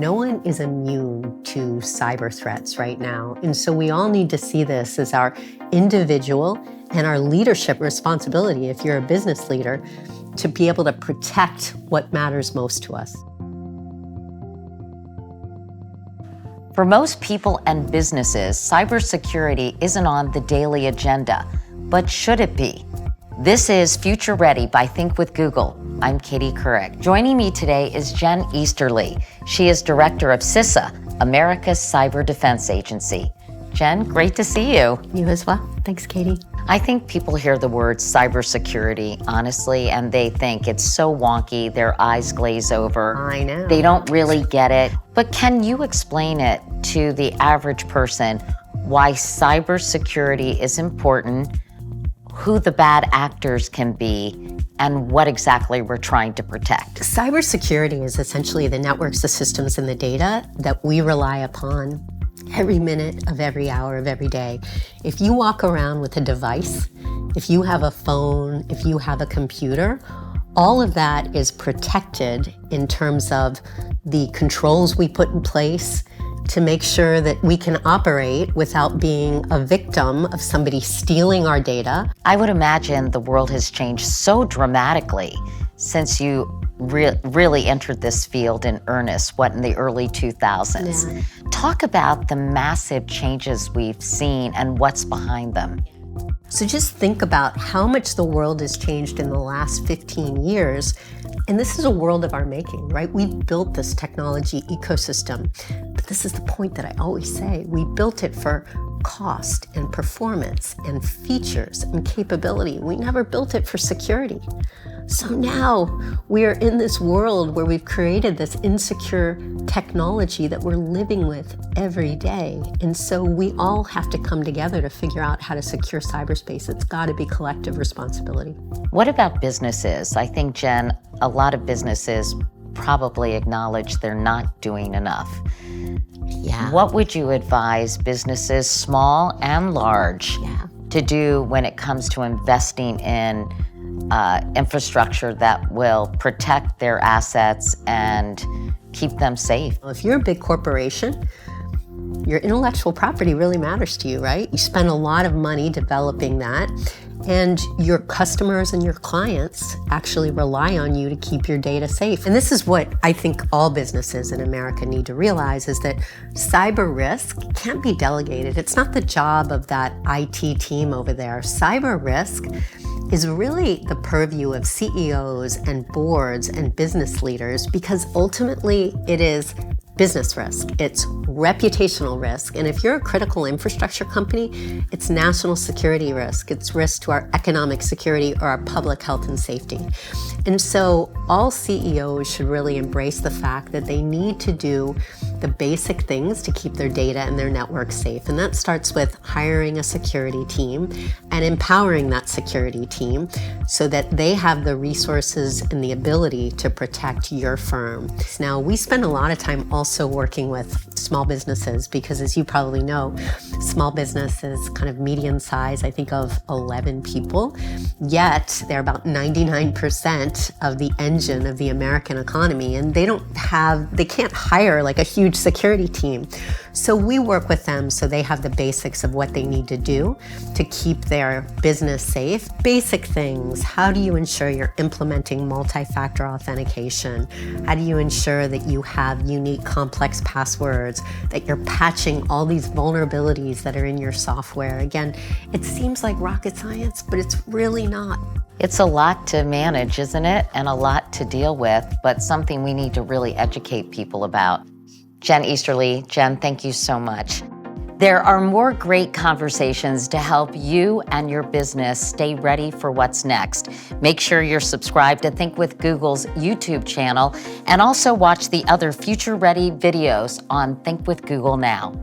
no one is immune to cyber threats right now. And so we all need to see this as our individual and our leadership responsibility, if you're a business leader, to be able to protect what matters most to us. For most people and businesses, cybersecurity isn't on the daily agenda, but should it be? This is Future Ready by Think with Google. I'm Katie Couric. Joining me today is Jen Easterly. She is Director of CISA, America's Cyber Defense Agency. Jen, great to see you. You as well. Thanks, Katie. I think people hear the word cybersecurity, honestly, and they think it's so wonky, their eyes glaze over. I know. They don't really get it. But can you explain it to the average person why cybersecurity is important, who the bad actors can be, and what exactly we're trying to protect? Cybersecurity is essentially the networks, the systems, and the data that we rely upon every minute of every hour of every day. If you walk around with a device, if you have a phone, if you have a computer, all of that is protected in terms of the controls we put in place to make sure that we can operate without being a victim of somebody stealing our data. I would imagine the world has changed so dramatically since you really entered this field in earnest, in the early 2000s. Yeah. Talk about the massive changes we've seen and what's behind them. So just think about how much the world has changed in the last 15 years. And this is a world of our making, right? We built this technology ecosystem. But this is the point that I always say. We built it for cost and performance and features and capability. We never built it for security. So now we are in this world where we've created this insecure technology that we're living with every day. And so we all have to come together to figure out how to secure cyberspace. It's got to be collective responsibility. What about businesses? I think, Jen, a lot of businesses probably acknowledge they're not doing enough. Yeah. What would you advise businesses, small and large, to do when it comes to investing in infrastructure that will protect their assets and keep them safe? If you're a big corporation, your intellectual property really matters to you, right? You spend a lot of money developing that, and your customers and your clients actually rely on you to keep your data safe. And this is what I think all businesses in America need to realize, is that cyber risk can't be delegated. It's not the job of that IT team over there. Cyber risk is really the purview of CEOs and boards and business leaders, because ultimately it is business risk, it's reputational risk. And if you're a critical infrastructure company, it's national security risk. It's risk to our economic security or our public health and safety. And so all CEOs should really embrace the fact that they need to do the basic things to keep their data and their network safe. And that starts with hiring a security team and empowering that security team so that they have the resources and the ability to protect your firm. Now, we spend a lot of time also working with small businesses because, as you probably know, small business is kind of medium size, I think of 11 people, yet they're about 99% of the engine of the American economy, and they can't hire like a huge security team. So we work with them so they have the basics of what they need to do to keep their business safe. Basic things. How do you ensure you're implementing multi-factor authentication? How do you ensure that you have unique complex passwords, that you're patching all these vulnerabilities that are in your software? Again, it seems like rocket science, but it's really not. It's a lot to manage, isn't it? And a lot to deal with, but something we need to really educate people about. Jen Easterly, Jen, thank you so much. There are more great conversations to help you and your business stay ready for what's next. Make sure you're subscribed to Think with Google's YouTube channel and also watch the other Future Ready videos on Think with Google now.